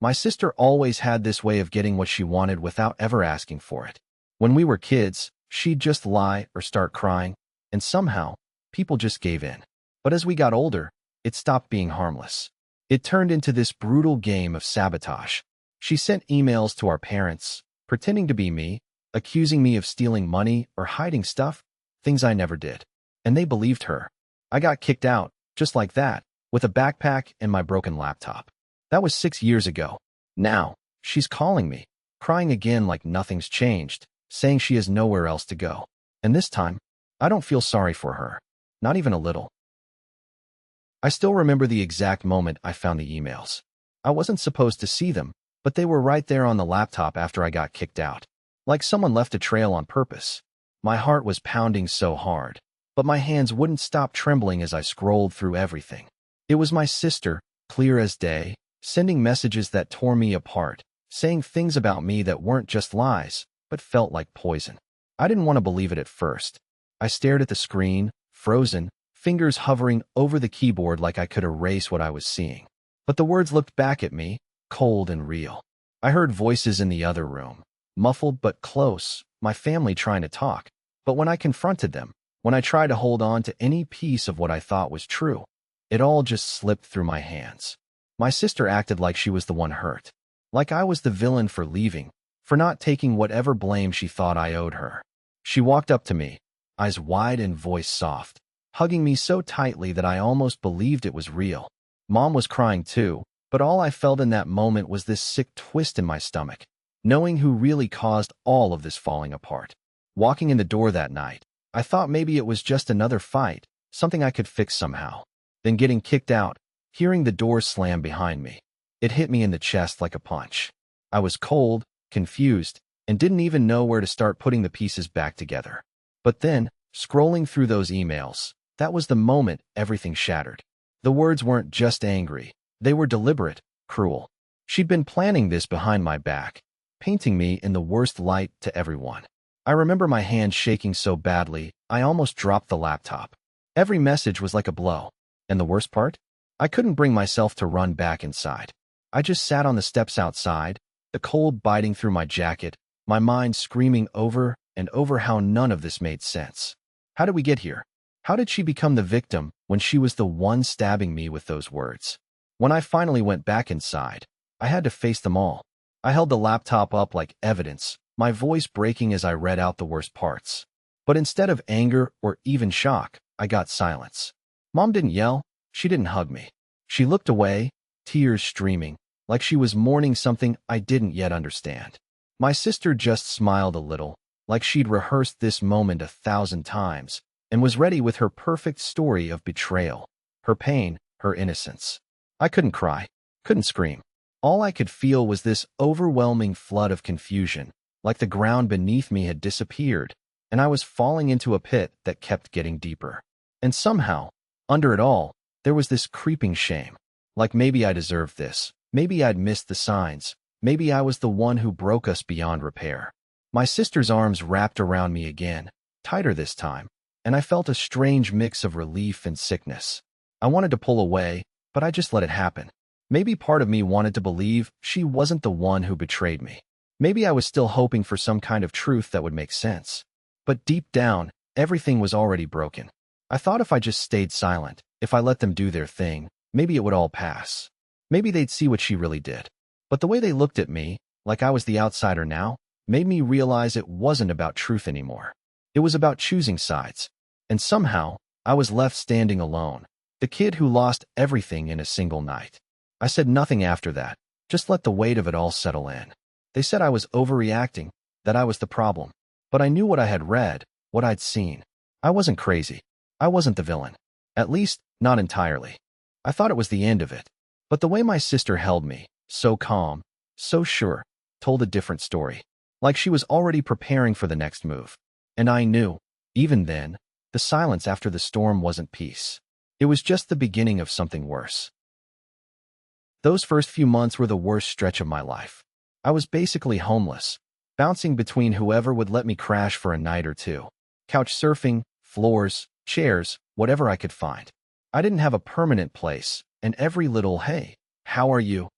My sister always had this way of getting what she wanted without ever asking for it. When we were kids, she'd just lie or start crying, and somehow, people just gave in. But as we got older, it stopped being harmless. It turned into this brutal game of sabotage. She sent emails to our parents, pretending to be me, accusing me of stealing money or hiding stuff, things I never did. And they believed her. I got kicked out, just like that, with a backpack and my broken laptop. That was 6 years ago. Now, she's calling me, crying again like nothing's changed, saying she has nowhere else to go. And this time, I don't feel sorry for her. Not even a little. I still remember the exact moment I found the emails. I wasn't supposed to see them, but they were right there on the laptop after I got kicked out. Like someone left a trail on purpose. My heart was pounding so hard, but my hands wouldn't stop trembling as I scrolled through everything. It was my sister, clear as day, sending messages that tore me apart, saying things about me that weren't just lies, but felt like poison. I didn't want to believe it at first. I stared at the screen, frozen, fingers hovering over the keyboard like I could erase what I was seeing. But the words looked back at me, cold and real. I heard voices in the other room, muffled but close, my family trying to talk. But when I confronted them, when I tried to hold on to any piece of what I thought was true, it all just slipped through my hands. My sister acted like she was the one hurt, like I was the villain for leaving, for not taking whatever blame she thought I owed her. She walked up to me, eyes wide and voice soft, hugging me so tightly that I almost believed it was real. Mom was crying too, but all I felt in that moment was this sick twist in my stomach, knowing who really caused all of this falling apart. Walking in the door that night, I thought maybe it was just another fight, something I could fix somehow. Then getting kicked out, hearing the door slam behind me. It hit me in the chest like a punch. I was cold, confused, and didn't even know where to start putting the pieces back together. But then, scrolling through those emails, that was the moment everything shattered. The words weren't just angry, they were deliberate, cruel. She'd been planning this behind my back, painting me in the worst light to everyone. I remember my hand shaking so badly, I almost dropped the laptop. Every message was like a blow. And the worst part? I couldn't bring myself to run back inside. I just sat on the steps outside, the cold biting through my jacket, my mind screaming over and over how none of this made sense. How did we get here? How did she become the victim when she was the one stabbing me with those words? When I finally went back inside, I had to face them all. I held the laptop up like evidence, my voice breaking as I read out the worst parts. But instead of anger or even shock, I got silence. Mom didn't yell, she didn't hug me. She looked away, tears streaming, like she was mourning something I didn't yet understand. My sister just smiled a little, like she'd rehearsed this moment 1,000 times, and was ready with her perfect story of betrayal, her pain, her innocence. I couldn't cry, couldn't scream. All I could feel was this overwhelming flood of confusion, like the ground beneath me had disappeared, and I was falling into a pit that kept getting deeper. And somehow, under it all, there was this creeping shame. Like maybe I deserved this, maybe I'd missed the signs, maybe I was the one who broke us beyond repair. My sister's arms wrapped around me again, tighter this time, and I felt a strange mix of relief and sickness. I wanted to pull away, but I just let it happen. Maybe part of me wanted to believe she wasn't the one who betrayed me. Maybe I was still hoping for some kind of truth that would make sense. But deep down, everything was already broken. I thought if I just stayed silent, if I let them do their thing, maybe it would all pass. Maybe they'd see what she really did. But the way they looked at me, like I was the outsider now, made me realize it wasn't about truth anymore. It was about choosing sides. And somehow, I was left standing alone, the kid who lost everything in a single night. I said nothing after that, just let the weight of it all settle in. They said I was overreacting, that I was the problem. But I knew what I had read, what I'd seen. I wasn't crazy. I wasn't the villain. At least, not entirely. I thought it was the end of it. But the way my sister held me, so calm, so sure, told a different story. Like she was already preparing for the next move. And I knew, even then, the silence after the storm wasn't peace. It was just the beginning of something worse. Those first few months were the worst stretch of my life. I was basically homeless, bouncing between whoever would let me crash for a night or two. Couch surfing, floors, chairs, whatever I could find. I didn't have a permanent place, and every little "hey, how are you?"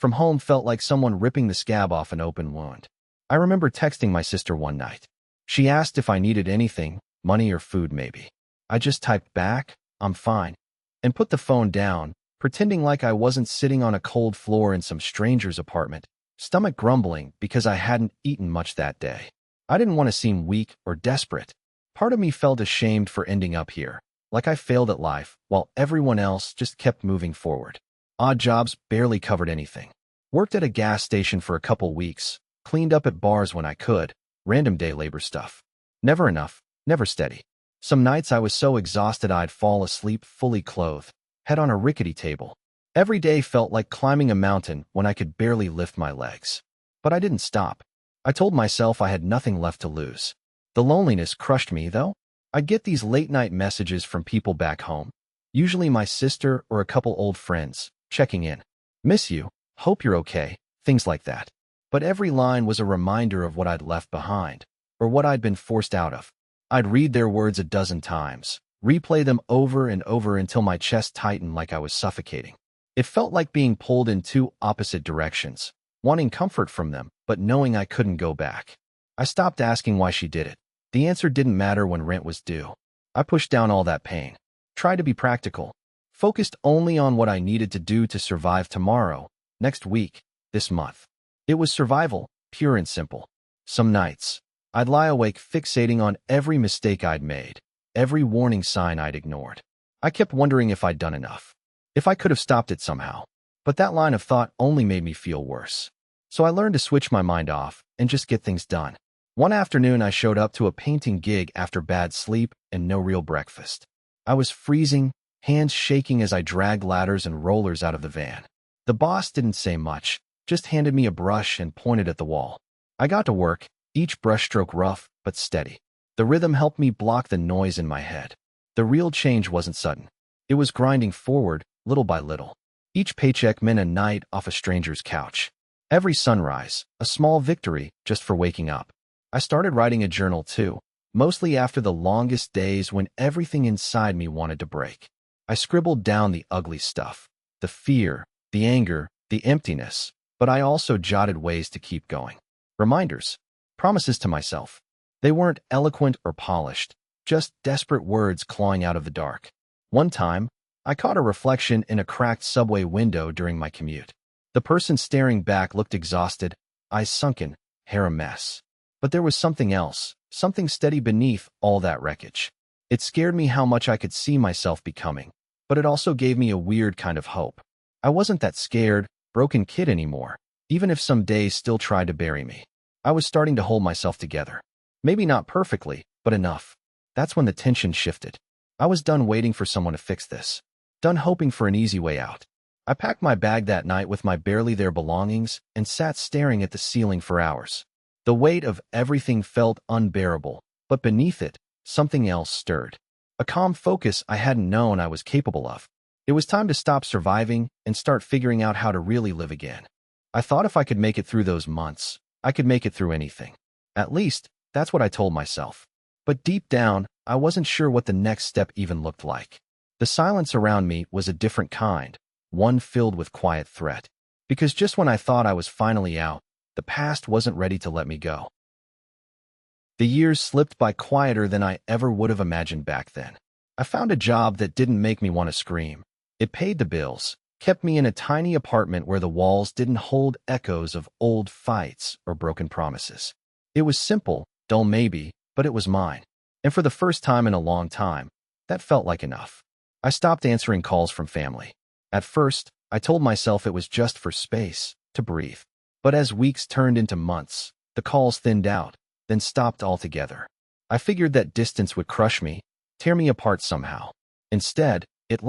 From home felt like someone ripping the scab off an open wound. I remember texting my sister one night. She asked if I needed anything, money or food maybe. I just typed back, "I'm fine," and put the phone down, pretending like I wasn't sitting on a cold floor in some stranger's apartment, stomach grumbling because I hadn't eaten much that day. I didn't want to seem weak or desperate. Part of me felt ashamed for ending up here, like I failed at life, while everyone else just kept moving forward. Odd jobs barely covered anything. Worked at a gas station for a couple weeks, cleaned up at bars when I could, random day labor stuff. Never enough, never steady. Some nights I was so exhausted I'd fall asleep fully clothed, head on a rickety table. Every day felt like climbing a mountain when I could barely lift my legs. But I didn't stop. I told myself I had nothing left to lose. The loneliness crushed me, though. I'd get these late-night messages from people back home, usually my sister or a couple old friends, checking in. "Miss you, hope you're okay," things like that. But every line was a reminder of what I'd left behind, or what I'd been forced out of. I'd read their words a dozen times, replay them over and over until my chest tightened like I was suffocating. It felt like being pulled in two opposite directions, wanting comfort from them, but knowing I couldn't go back. I stopped asking why she did it. The answer didn't matter when rent was due. I pushed down all that pain, tried to be practical, focused only on what I needed to do to survive tomorrow, next week, this month. It was survival, pure and simple. Some nights, I'd lie awake fixating on every mistake I'd made, every warning sign I'd ignored. I kept wondering if I'd done enough, if I could have stopped it somehow. But that line of thought only made me feel worse. So I learned to switch my mind off and just get things done. One afternoon, I showed up to a painting gig after bad sleep and no real breakfast. I was freezing, hands shaking as I dragged ladders and rollers out of the van. The boss didn't say much, just handed me a brush and pointed at the wall. I got to work, each brushstroke rough but steady. The rhythm helped me block the noise in my head. The real change wasn't sudden. It was grinding forward, little by little. Each paycheck meant a night off a stranger's couch. Every sunrise, a small victory just for waking up. I started writing a journal too, mostly after the longest days when everything inside me wanted to break. I scribbled down the ugly stuff, the fear, the anger, the emptiness, but I also jotted ways to keep going. Reminders, promises to myself. They weren't eloquent or polished, just desperate words clawing out of the dark. One time, I caught a reflection in a cracked subway window during my commute. The person staring back looked exhausted, eyes sunken, hair a mess. But there was something else, something steady beneath all that wreckage. It scared me how much I could see myself becoming, but it also gave me a weird kind of hope. I wasn't that scared, broken kid anymore, even if some days still tried to bury me. I was starting to hold myself together. Maybe not perfectly, but enough. That's when the tension shifted. I was done waiting for someone to fix this. Done hoping for an easy way out. I packed my bag that night with my barely there belongings and sat staring at the ceiling for hours. The weight of everything felt unbearable, but beneath it, something else stirred. A calm focus I hadn't known I was capable of. It was time to stop surviving and start figuring out how to really live again. I thought if I could make it through those months, I could make it through anything. At least, that's what I told myself. But deep down, I wasn't sure what the next step even looked like. The silence around me was a different kind, one filled with quiet threat. Because just when I thought I was finally out, the past wasn't ready to let me go. The years slipped by quieter than I ever would have imagined back then. I found a job that didn't make me want to scream. It paid the bills, kept me in a tiny apartment where the walls didn't hold echoes of old fights or broken promises. It was simple, dull maybe, but it was mine. And for the first time in a long time, that felt like enough. I stopped answering calls from family. At first, I told myself it was just for space, to breathe. But as weeks turned into months, the calls thinned out, then stopped altogether. I figured that distance would crush me, tear me apart somehow. Instead, it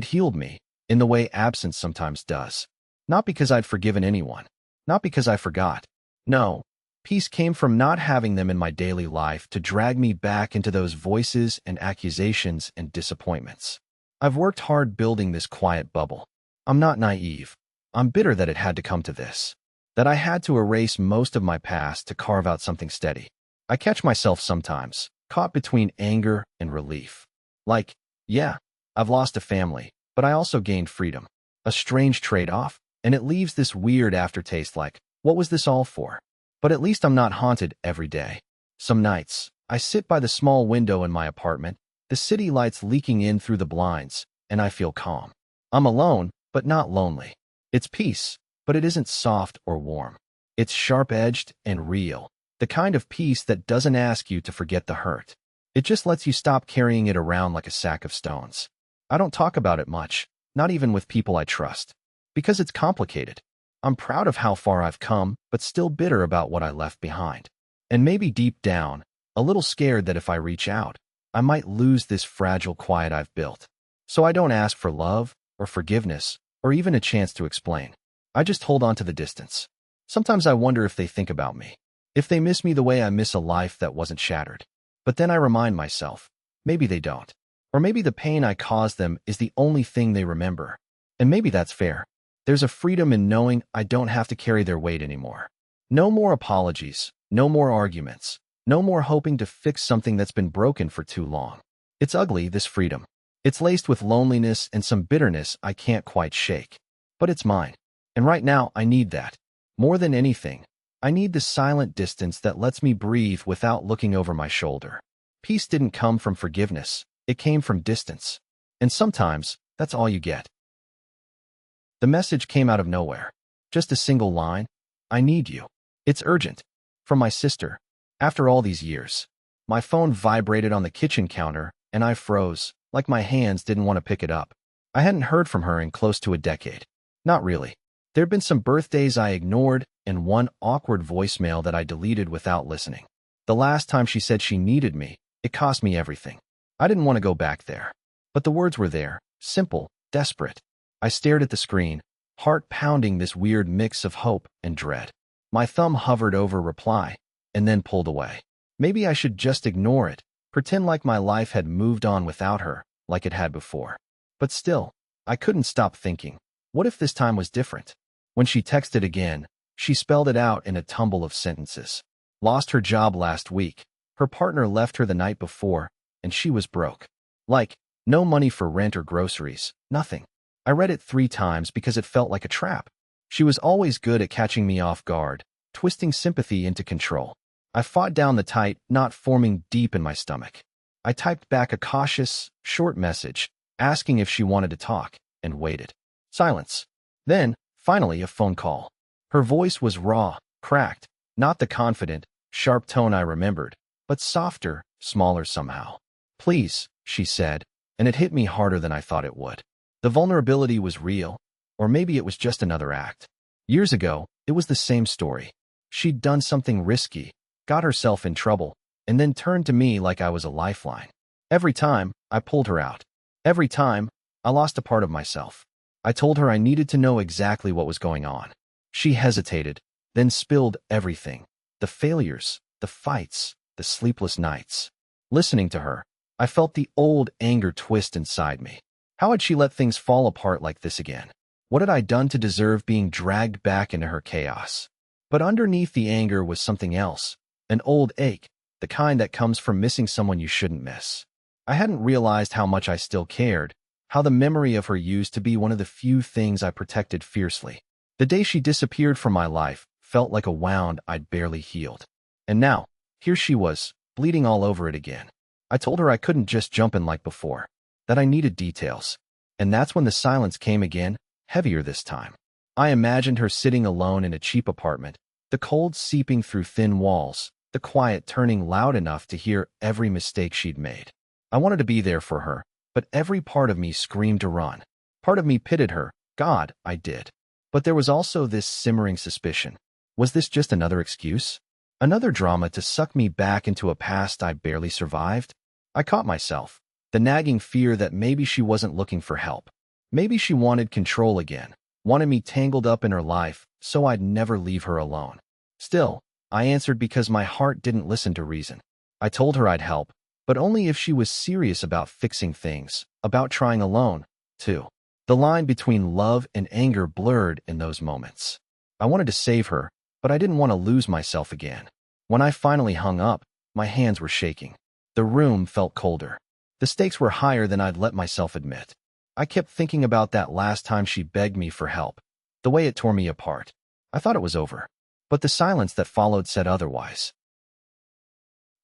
healed me, in the way absence sometimes does. Not because I'd forgiven anyone. Not because I forgot. No, peace came from not having them in my daily life to drag me back into those voices and accusations and disappointments. I've worked hard building this quiet bubble. I'm not naive. I'm bitter that it had to come to this. That I had to erase most of my past to carve out something steady. I catch myself sometimes, caught between anger and relief. Like, yeah, I've lost a family, but I also gained freedom. A strange trade-off, and it leaves this weird aftertaste like, what was this all for? But at least I'm not haunted every day. Some nights, I sit by the small window in my apartment, the city lights leaking in through the blinds, and I feel calm. I'm alone, but not lonely. It's peace, but it isn't soft or warm. It's sharp-edged and real, the kind of peace that doesn't ask you to forget the hurt. It just lets you stop carrying it around like a sack of stones. I don't talk about it much, not even with people I trust, because it's complicated. I'm proud of how far I've come, but still bitter about what I left behind. And maybe deep down, a little scared that if I reach out, I might lose this fragile quiet I've built. So I don't ask for love, or forgiveness, or even a chance to explain. I just hold on to the distance. Sometimes I wonder if they think about me, if they miss me the way I miss a life that wasn't shattered. But then I remind myself, maybe they don't. Or maybe the pain I caused them is the only thing they remember. And maybe that's fair. There's a freedom in knowing I don't have to carry their weight anymore. No more apologies, no more arguments, no more hoping to fix something that's been broken for too long. It's ugly, this freedom. It's laced with loneliness and some bitterness I can't quite shake. But it's mine. And right now, I need that. More than anything, I need the silent distance that lets me breathe without looking over my shoulder. Peace didn't come from forgiveness. It came from distance. And sometimes, that's all you get. The message came out of nowhere. Just a single line. I need you. It's urgent. From my sister. After all these years. My phone vibrated on the kitchen counter, and I froze, like my hands didn't want to pick it up. I hadn't heard from her in close to a decade. Not really. There'd been some birthdays I ignored, and one awkward voicemail that I deleted without listening. The last time she said she needed me, it cost me everything. I didn't want to go back there. But the words were there, simple, desperate. I stared at the screen, heart pounding this weird mix of hope and dread. My thumb hovered over reply, and then pulled away. Maybe I should just ignore it, pretend like my life had moved on without her, like it had before. But still, I couldn't stop thinking, what if this time was different? When she texted again, she spelled it out in a tumble of sentences. Lost her job last week. Her partner left her the night before, and she was broke. Like, no money for rent or groceries, nothing. I read it 3 times because it felt like a trap. She was always good at catching me off guard, twisting sympathy into control. I fought down the tight, knot forming deep in my stomach. I typed back a cautious, short message, asking if she wanted to talk, and waited. Silence. Then, finally, a phone call. Her voice was raw, cracked, not the confident, sharp tone I remembered, but softer, smaller somehow. Please, she said, and it hit me harder than I thought it would. The vulnerability was real, or maybe it was just another act. Years ago, it was the same story. She'd done something risky, got herself in trouble, and then turned to me like I was a lifeline. Every time, I pulled her out. Every time, I lost a part of myself. I told her I needed to know exactly what was going on. She hesitated, then spilled everything. The failures, the fights, the sleepless nights. Listening to her, I felt the old anger twist inside me. How had she let things fall apart like this again? What had I done to deserve being dragged back into her chaos? But underneath the anger was something else, an old ache, the kind that comes from missing someone you shouldn't miss. I hadn't realized how much I still cared, how the memory of her used to be one of the few things I protected fiercely. The day she disappeared from my life felt like a wound I'd barely healed. And now, here she was, bleeding all over it again. I told her I couldn't just jump in like before, that I needed details. And that's when the silence came again, heavier this time. I imagined her sitting alone in a cheap apartment, the cold seeping through thin walls, the quiet turning loud enough to hear every mistake she'd made. I wanted to be there for her, but every part of me screamed to run. Part of me pitied her. God, I did. But there was also this simmering suspicion. Was this just another excuse? Another drama to suck me back into a past I barely survived? I caught myself. The nagging fear that maybe she wasn't looking for help. Maybe she wanted control again, wanted me tangled up in her life so I'd never leave her alone. Still, I answered because my heart didn't listen to reason. I told her I'd help, but only if she was serious about fixing things, about trying alone, too. The line between love and anger blurred in those moments. I wanted to save her, but I didn't want to lose myself again. When I finally hung up, my hands were shaking. The room felt colder. The stakes were higher than I'd let myself admit. I kept thinking about that last time she begged me for help. the way it tore me apart. I thought it was over. But the silence that followed said otherwise.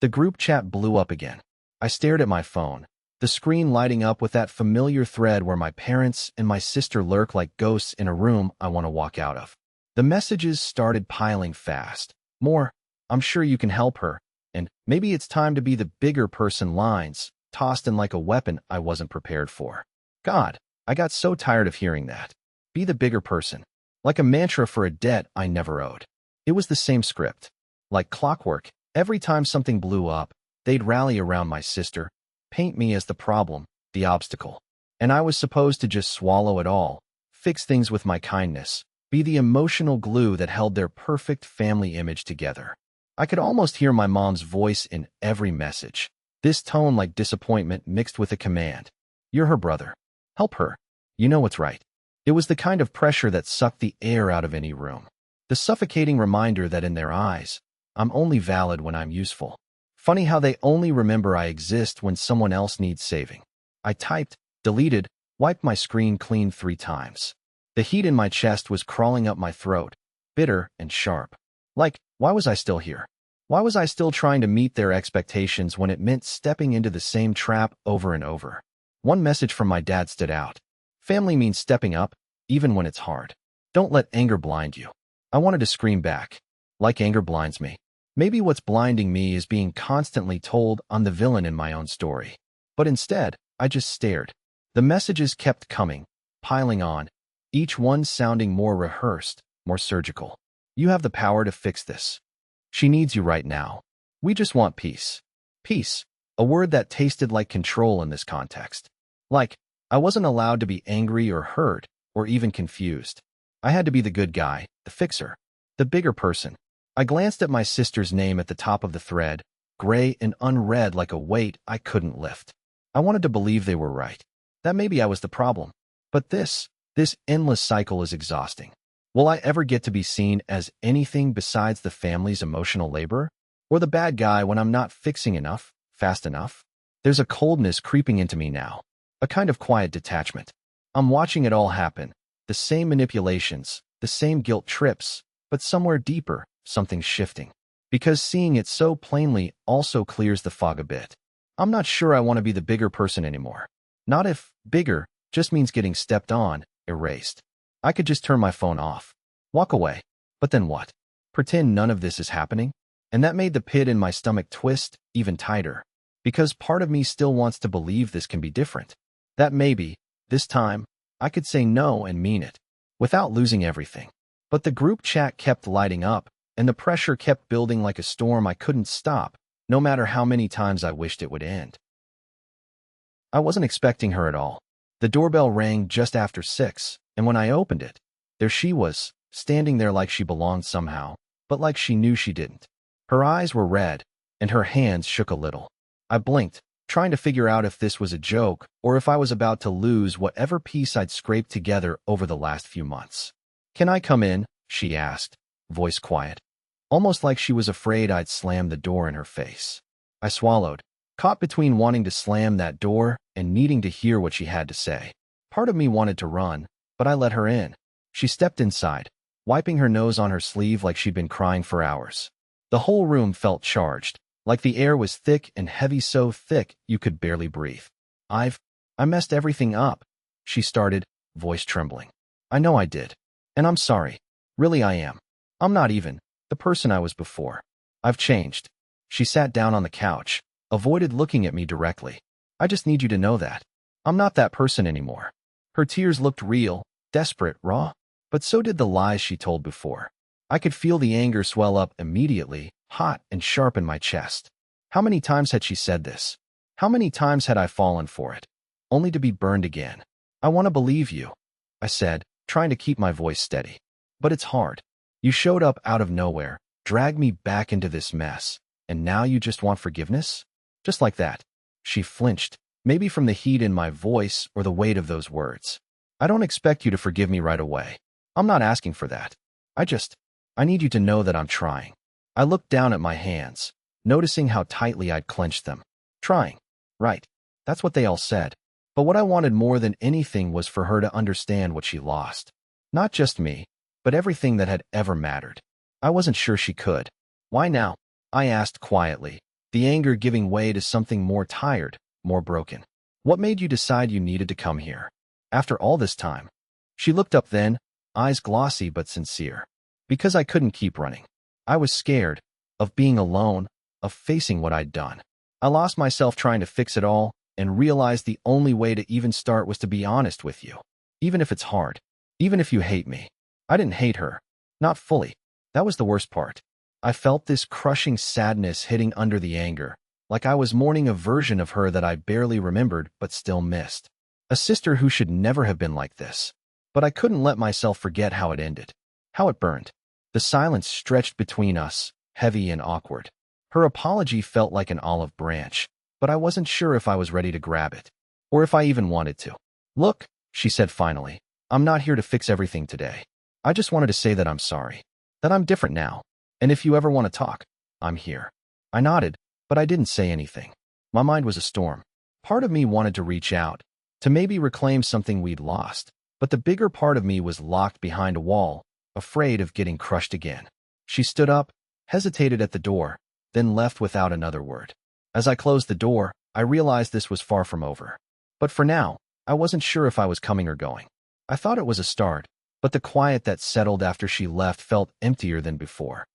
The group chat blew up again. I stared at my phone, the screen lighting up with that familiar thread where my parents and my sister lurk like ghosts in a room I want to walk out of. The messages started piling fast. More, "I'm sure you can help her," and "maybe it's time to be the bigger person" lines, tossed in like a weapon I wasn't prepared for. God, I got so tired of hearing that. Be the bigger person. Like a mantra for a debt I never owed. It was the same script. Like clockwork, every time something blew up, they'd rally around my sister, paint me as the problem, the obstacle. And I was supposed to just swallow it all, fix things with my kindness, be the emotional glue that held their perfect family image together. I could almost hear my mom's voice in every message. This tone like disappointment mixed with a command. "You're her brother. Help her. You know what's right." It was the kind of pressure that sucked the air out of any room. The suffocating reminder that in their eyes, I'm only valid when I'm useful. Funny how they only remember I exist when someone else needs saving. I typed, deleted, wiped my screen clean 3 times. The heat in my chest was crawling up my throat, bitter and sharp. Like, why was I still here? Why was I still trying to meet their expectations when it meant stepping into the same trap over and over? One message from my dad stood out. Family means stepping up, even when it's hard. Don't let anger blind you. I wanted to scream back. Like anger blinds me. Maybe what's blinding me is being constantly told I'm the villain in my own story. But instead, I just stared. The messages kept coming, piling on, each one sounding more rehearsed, more surgical. "You have the power to fix this. She needs you right now. We just want peace." Peace, a word that tasted like control in this context. Like, I wasn't allowed to be angry or hurt or even confused. I had to be the good guy, the fixer, the bigger person. I glanced at my sister's name at the top of the thread, gray and unread like a weight I couldn't lift. I wanted to believe they were right, that maybe I was the problem. But this endless cycle is exhausting. Will I ever get to be seen as anything besides the family's emotional labor? Or the bad guy when I'm not fixing enough, fast enough? There's a coldness creeping into me now, a kind of quiet detachment. I'm watching it all happen, the same manipulations, the same guilt trips, but somewhere deeper, something's shifting. Because seeing it so plainly also clears the fog a bit. I'm not sure I want to be the bigger person anymore. Not if bigger just means getting stepped on, erased. I could just turn my phone off, walk away. But then what? Pretend none of this is happening? And that made the pit in my stomach twist even tighter. Because part of me still wants to believe this can be different. That maybe, this time, I could say no and mean it, without losing everything. But the group chat kept lighting up, and the pressure kept building like a storm I couldn't stop, no matter how many times I wished it would end. I wasn't expecting her at all. The doorbell rang just after 6, and when I opened it, there she was, standing there like she belonged somehow, but like she knew she didn't. Her eyes were red, and her hands shook a little. I blinked, trying to figure out if this was a joke or if I was about to lose whatever peace I'd scraped together over the last few months. "Can I come in?" she asked, voice quiet, almost like she was afraid I'd slam the door in her face. I swallowed, caught between wanting to slam that door and needing to hear what she had to say. Part of me wanted to run, but I let her in. She stepped inside, wiping her nose on her sleeve like she'd been crying for hours. The whole room felt charged, like the air was thick and heavy, so thick you could barely breathe. I messed everything up," she started, voice trembling. "I know I did. And I'm sorry. Really I am. I'm not even the person I was before. I've changed." She sat down on the couch, avoided looking at me directly. "I just need you to know that. I'm not that person anymore." Her tears looked real, desperate, raw, but so did the lies she told before. I could feel the anger swell up immediately, hot and sharp in my chest. How many times had she said this? How many times had I fallen for it, only to be burned again? "I want to believe you," I said, trying to keep my voice steady. "But it's hard. You showed up out of nowhere, dragged me back into this mess, and now you just want forgiveness? Just like that." She flinched, maybe from the heat in my voice or the weight of those words. "I don't expect you to forgive me right away. I'm not asking for that. I need you to know that I'm trying." I looked down at my hands, noticing how tightly I'd clenched them. Trying. Right. That's what they all said. But what I wanted more than anything was for her to understand what she lost. Not just me, but everything that had ever mattered. I wasn't sure she could. Why now? I asked quietly, the anger giving way to something more tired, more broken. What made you decide you needed to come here? After all this time? She looked up then, eyes glossy but sincere. Because I couldn't keep running. I was scared of being alone, of facing what I'd done. I lost myself trying to fix it all and realized the only way to even start was to be honest with you. Even if it's hard. Even if you hate me. I didn't hate her. Not fully. That was the worst part. I felt this crushing sadness hitting under the anger, like I was mourning a version of her that I barely remembered but still missed. A sister who should never have been like this. But I couldn't let myself forget how it ended. How it burned. The silence stretched between us, heavy and awkward. Her apology felt like an olive branch, but I wasn't sure if I was ready to grab it, or if I even wanted to. Look, she said finally, I'm not here to fix everything today. I just wanted to say that I'm sorry. That I'm different now. And if you ever want to talk, I'm here. I nodded, but I didn't say anything. My mind was a storm. Part of me wanted to reach out, to maybe reclaim something we'd lost, but the bigger part of me was locked behind a wall, afraid of getting crushed again. She stood up, hesitated at the door, then left without another word. As I closed the door, I realized this was far from over. But for now, I wasn't sure if I was coming or going. I thought it was a start, but the quiet that settled after she left felt emptier than before.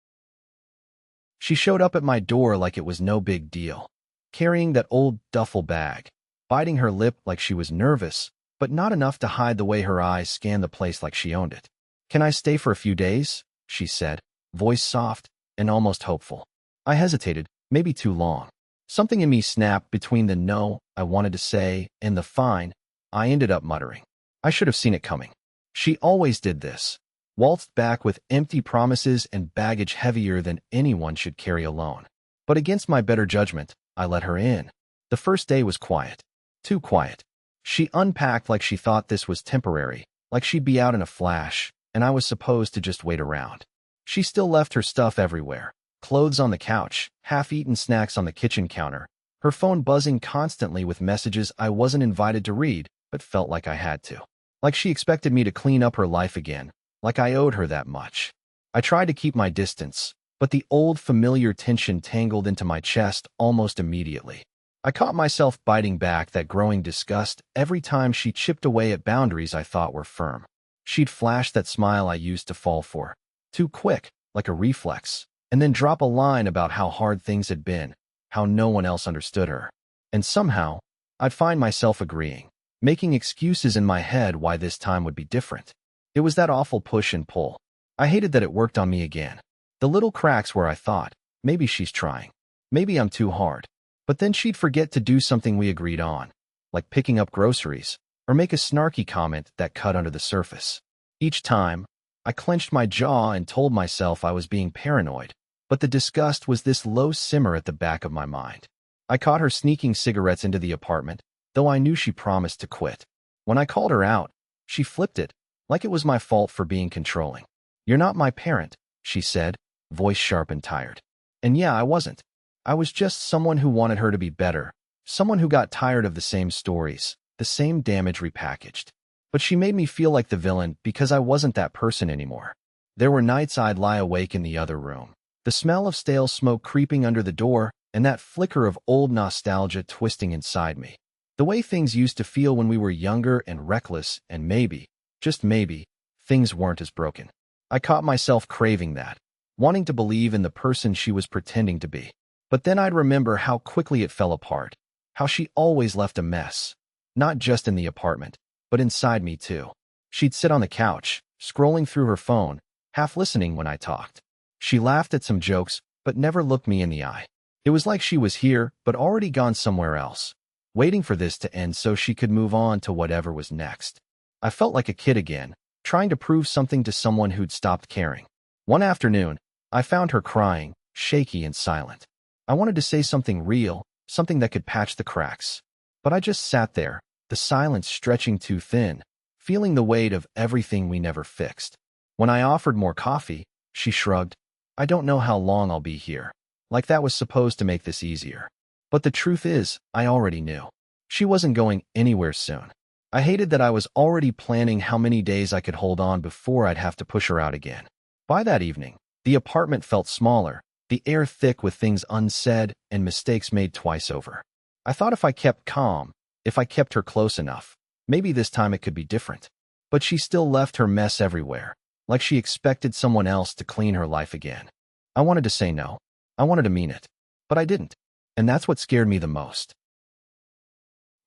She showed up at my door like it was no big deal, carrying that old duffel bag, biting her lip like she was nervous, but not enough to hide the way her eyes scanned the place like she owned it. Can I stay for a few days? She said, voice soft and almost hopeful. I hesitated, maybe too long. Something in me snapped between the no I wanted to say and the fine I ended up muttering. I should have seen it coming. She always did this. Waltzed back with empty promises and baggage heavier than anyone should carry alone. But against my better judgment, I let her in. The first day was quiet. Too quiet. She unpacked like she thought this was temporary, like she'd be out in a flash, and I was supposed to just wait around. She still left her stuff everywhere. Clothes on the couch, half-eaten snacks on the kitchen counter, her phone buzzing constantly with messages I wasn't invited to read, but felt like I had to. Like she expected me to clean up her life again, like I owed her that much. I tried to keep my distance, but the old familiar tension tangled into my chest almost immediately. I caught myself biting back that growing disgust every time she chipped away at boundaries I thought were firm. She'd flash that smile I used to fall for, too quick, like a reflex, and then drop a line about how hard things had been, how no one else understood her. And somehow, I'd find myself agreeing, making excuses in my head why this time would be different. It was that awful push and pull. I hated that it worked on me again. The little cracks where I thought, maybe she's trying. Maybe I'm too hard. But then she'd forget to do something we agreed on, like picking up groceries, or make a snarky comment that cut under the surface. Each time, I clenched my jaw and told myself I was being paranoid, but the disgust was this low simmer at the back of my mind. I caught her sneaking cigarettes into the apartment, though I knew she promised to quit. When I called her out, she flipped it, like it was my fault for being controlling. You're not my parent, she said, voice sharp and tired. And yeah, I wasn't. I was just someone who wanted her to be better, someone who got tired of the same stories, the same damage repackaged. But she made me feel like the villain because I wasn't that person anymore. There were nights I'd lie awake in the other room, the smell of stale smoke creeping under the door, and that flicker of old nostalgia twisting inside me. The way things used to feel when we were younger and reckless, and maybe, just maybe, things weren't as broken. I caught myself craving that, wanting to believe in the person she was pretending to be. But then I'd remember how quickly it fell apart, how she always left a mess, not just in the apartment, but inside me too. She'd sit on the couch, scrolling through her phone, half listening when I talked. She laughed at some jokes, but never looked me in the eye. It was like she was here, but already gone somewhere else, waiting for this to end so she could move on to whatever was next. I felt like a kid again, trying to prove something to someone who'd stopped caring. One afternoon, I found her crying, shaky and silent. I wanted to say something real, something that could patch the cracks. But I just sat there, the silence stretching too thin, feeling the weight of everything we never fixed. When I offered more coffee, she shrugged. I don't know how long I'll be here. Like that was supposed to make this easier. But the truth is, I already knew. She wasn't going anywhere soon. I hated that I was already planning how many days I could hold on before I'd have to push her out again. By that evening, the apartment felt smaller, the air thick with things unsaid and mistakes made twice over. I thought if I kept calm, if I kept her close enough, maybe this time it could be different. But she still left her mess everywhere, like she expected someone else to clean her life again. I wanted to say no. I wanted to mean it. But I didn't. And that's what scared me the most.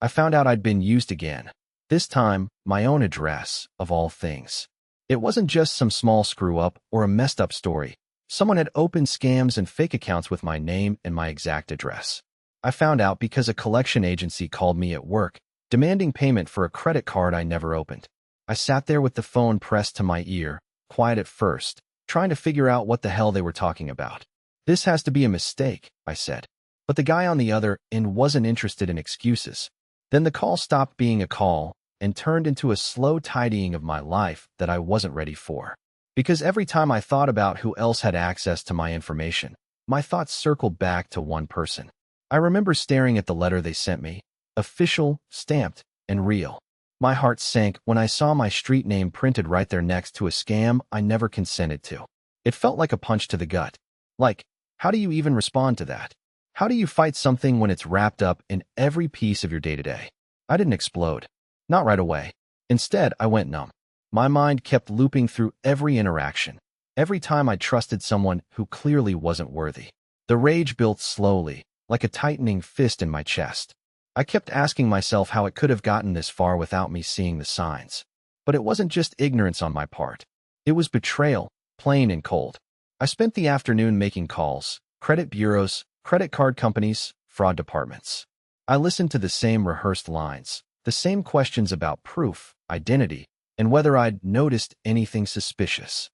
I found out I'd been used again. This time, my own address, of all things. It wasn't just some small screw-up or a messed-up story. Someone had opened scams and fake accounts with my name and my exact address. I found out because a collection agency called me at work, demanding payment for a credit card I never opened. I sat there with the phone pressed to my ear, quiet at first, trying to figure out what the hell they were talking about. "This has to be a mistake," I said. But the guy on the other end wasn't interested in excuses. Then the call stopped being a call and turned into a slow tidying of my life that I wasn't ready for. Because every time I thought about who else had access to my information, my thoughts circled back to one person. I remember staring at the letter they sent me, official, stamped, and real. My heart sank when I saw my street name printed right there next to a scam I never consented to. It felt like a punch to the gut. Like, how do you even respond to that? How do you fight something when it's wrapped up in every piece of your day-to-day? I didn't explode. Not right away. Instead, I went numb. My mind kept looping through every interaction, every time I trusted someone who clearly wasn't worthy. The rage built slowly, like a tightening fist in my chest. I kept asking myself how it could have gotten this far without me seeing the signs. But it wasn't just ignorance on my part. It was betrayal, plain and cold. I spent the afternoon making calls, credit bureaus, credit card companies, fraud departments. I listened to the same rehearsed lines, the same questions about proof, identity, and whether I'd noticed anything suspicious.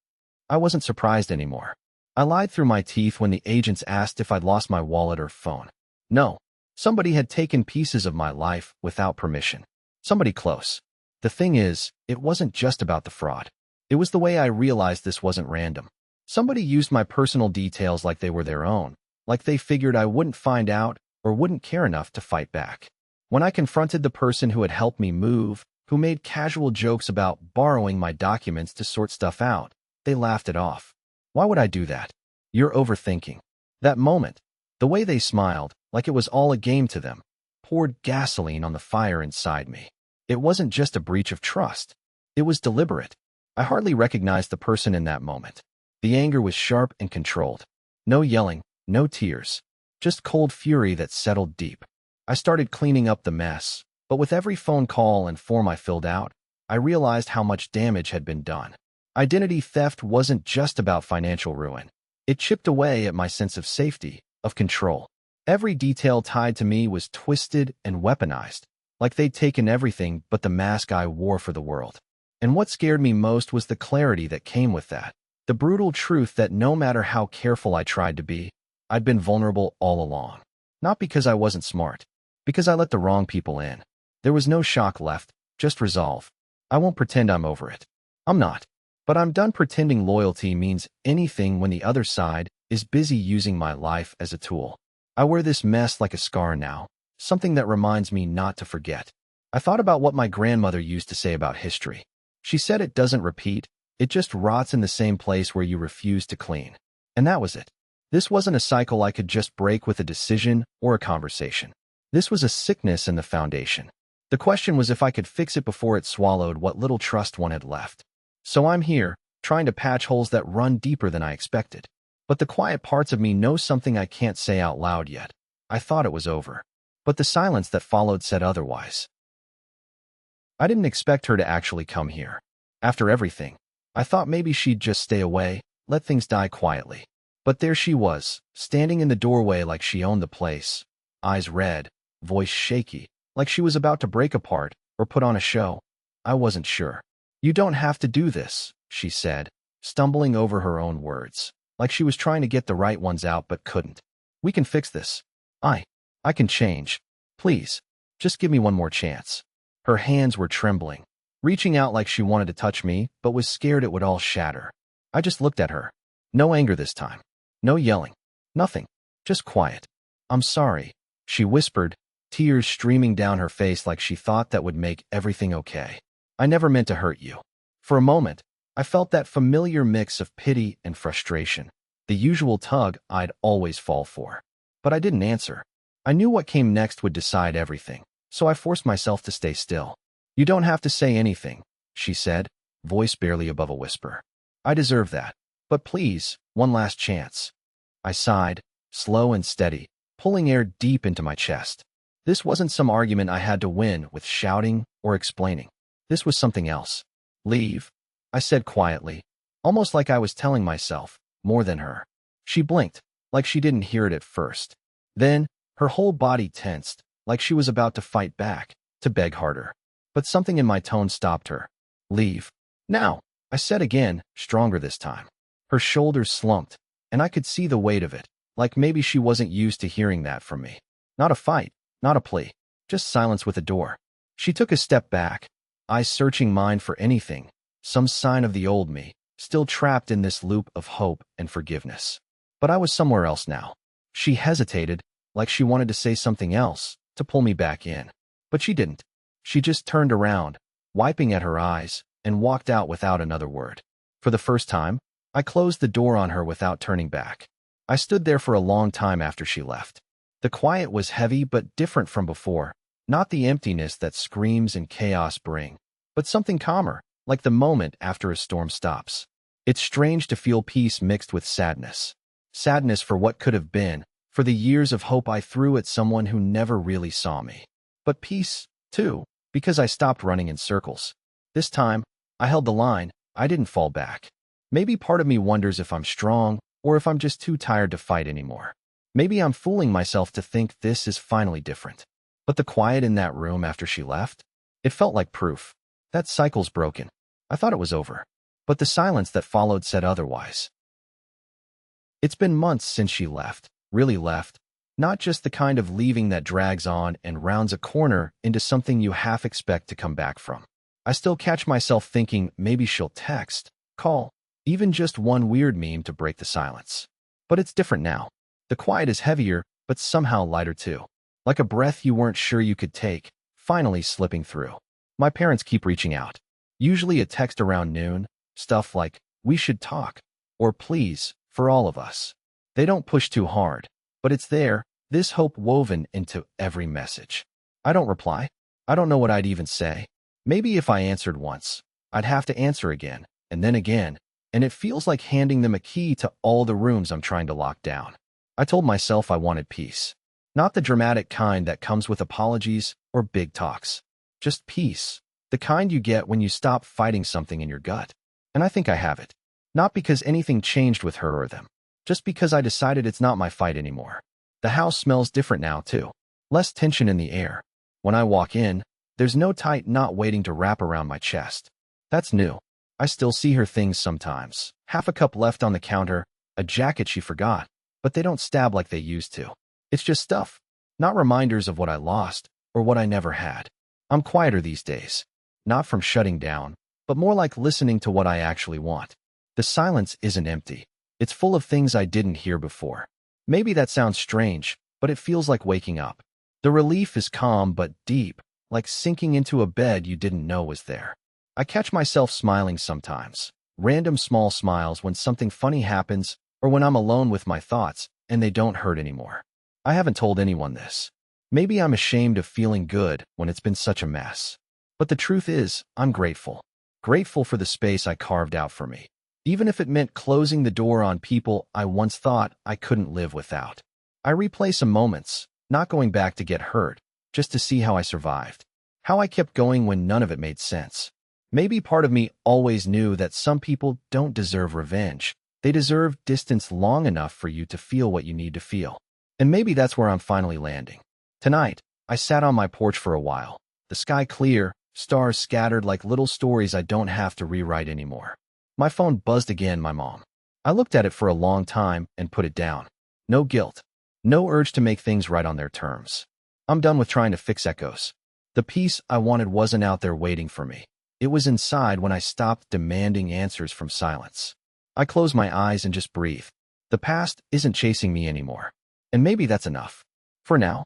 I wasn't surprised anymore. I lied through my teeth when the agents asked if I'd lost my wallet or phone. No, somebody had taken pieces of my life without permission. Somebody close. The thing is, it wasn't just about the fraud. It was the way I realized this wasn't random. Somebody used my personal details like they were their own, like they figured I wouldn't find out or wouldn't care enough to fight back. When I confronted the person who had helped me move, who made casual jokes about borrowing my documents to sort stuff out, they laughed it off. Why would I do that? You're overthinking. That moment, the way they smiled, like it was all a game to them, poured gasoline on the fire inside me. It wasn't just a breach of trust. It was deliberate. I hardly recognized the person in that moment. The anger was sharp and controlled. No yelling, no tears, just cold fury that settled deep. I started cleaning up the mess, but with every phone call and form I filled out, I realized how much damage had been done. Identity theft wasn't just about financial ruin. It chipped away at my sense of safety, of control. Every detail tied to me was twisted and weaponized, like they'd taken everything but the mask I wore for the world. And what scared me most was the clarity that came with that. The brutal truth that no matter how careful I tried to be, I'd been vulnerable all along. Not because I wasn't smart, because I let the wrong people in. There was no shock left, just resolve. I won't pretend I'm over it. I'm not. But I'm done pretending loyalty means anything when the other side is busy using my life as a tool. I wear this mess like a scar now, something that reminds me not to forget. I thought about what my grandmother used to say about history. She said it doesn't repeat, it just rots in the same place where you refuse to clean. And that was it. This wasn't a cycle I could just break with a decision or a conversation. This was a sickness in the foundation. The question was if I could fix it before it swallowed what little trust one had left. So I'm here, trying to patch holes that run deeper than I expected. But the quiet parts of me know something I can't say out loud yet. I thought it was over. But the silence that followed said otherwise. I didn't expect her to actually come here. After everything, I thought maybe she'd just stay away, let things die quietly. But there she was, standing in the doorway like she owned the place. Eyes red, voice shaky, like she was about to break apart or put on a show. I wasn't sure. "You don't have to do this," she said, stumbling over her own words, like she was trying to get the right ones out but couldn't. "We can fix this. I can change. Please, just give me one more chance." Her hands were trembling, reaching out like she wanted to touch me but was scared it would all shatter. I just looked at her. No anger this time. No yelling. Nothing. Just quiet. "I'm sorry," she whispered, tears streaming down her face like she thought that would make everything okay. I never meant to hurt you. For a moment, I felt that familiar mix of pity and frustration, the usual tug I'd always fall for. But I didn't answer. I knew what came next would decide everything, so I forced myself to stay still. You don't have to say anything, she said, voice barely above a whisper. I deserve that. But please, one last chance. I sighed, slow and steady, pulling air deep into my chest. This wasn't some argument I had to win with shouting or explaining. This was something else. Leave, I said quietly, almost like I was telling myself, more than her. She blinked, like she didn't hear it at first. Then, her whole body tensed, like she was about to fight back, to beg harder. But something in my tone stopped her. Leave. Now, I said again, stronger this time. Her shoulders slumped, and I could see the weight of it, like maybe she wasn't used to hearing that from me. Not a fight, not a plea, just silence with a door. She took a step back, eyes searching mine for anything, some sign of the old me, still trapped in this loop of hope and forgiveness. But I was somewhere else now. She hesitated, like she wanted to say something else, to pull me back in. But she didn't. She just turned around, wiping at her eyes, and walked out without another word. For the first time, I closed the door on her without turning back. I stood there for a long time after she left. The quiet was heavy but different from before, not the emptiness that screams and chaos bring, but something calmer, like the moment after a storm stops. It's strange to feel peace mixed with sadness. Sadness for what could have been, for the years of hope I threw at someone who never really saw me. But peace, too, because I stopped running in circles. This time, I held the line. I didn't fall back. Maybe part of me wonders if I'm strong, or if I'm just too tired to fight anymore. Maybe I'm fooling myself to think this is finally different. But the quiet in that room after she left, it felt like proof. That cycle's broken. I thought it was over. But the silence that followed said otherwise. It's been months since she left, really left, not just the kind of leaving that drags on and rounds a corner into something you half expect to come back from. I still catch myself thinking maybe she'll text, call, even just one weird meme to break the silence. But it's different now. The quiet is heavier, but somehow lighter too. Like a breath you weren't sure you could take, finally slipping through. My parents keep reaching out. Usually a text around noon, stuff like, we should talk, or please, for all of us. They don't push too hard, but it's there, this hope woven into every message. I don't reply. I don't know what I'd even say. Maybe if I answered once, I'd have to answer again, and then again, and it feels like handing them a key to all the rooms I'm trying to lock down. I told myself I wanted peace. Not the dramatic kind that comes with apologies or big talks. Just peace. The kind you get when you stop fighting something in your gut. And I think I have it. Not because anything changed with her or them. Just because I decided it's not my fight anymore. The house smells different now, too. Less tension in the air. When I walk in, there's no tight knot waiting to wrap around my chest. That's new. I still see her things sometimes. Half a cup left on the counter, a jacket she forgot, but they don't stab like they used to. It's just stuff, not reminders of what I lost or what I never had. I'm quieter these days, not from shutting down, but more like listening to what I actually want. The silence isn't empty. It's full of things I didn't hear before. Maybe that sounds strange, but it feels like waking up. The relief is calm but deep, like sinking into a bed you didn't know was there. I catch myself smiling sometimes, random small smiles when something funny happens or when I'm alone with my thoughts and they don't hurt anymore. I haven't told anyone this. Maybe I'm ashamed of feeling good when it's been such a mess. But the truth is, I'm grateful. Grateful for the space I carved out for me. Even if it meant closing the door on people I once thought I couldn't live without. I replay some moments, not going back to get hurt, just to see how I survived. How I kept going when none of it made sense. Maybe part of me always knew that some people don't deserve revenge. They deserve distance long enough for you to feel what you need to feel. And maybe that's where I'm finally landing. Tonight, I sat on my porch for a while. The sky clear, stars scattered like little stories I don't have to rewrite anymore. My phone buzzed again, my mom. I looked at it for a long time and put it down. No guilt. No urge to make things right on their terms. I'm done with trying to fix echoes. The peace I wanted wasn't out there waiting for me. It was inside when I stopped demanding answers from silence. I closed my eyes and just breathed. The past isn't chasing me anymore. And maybe that's enough. For now.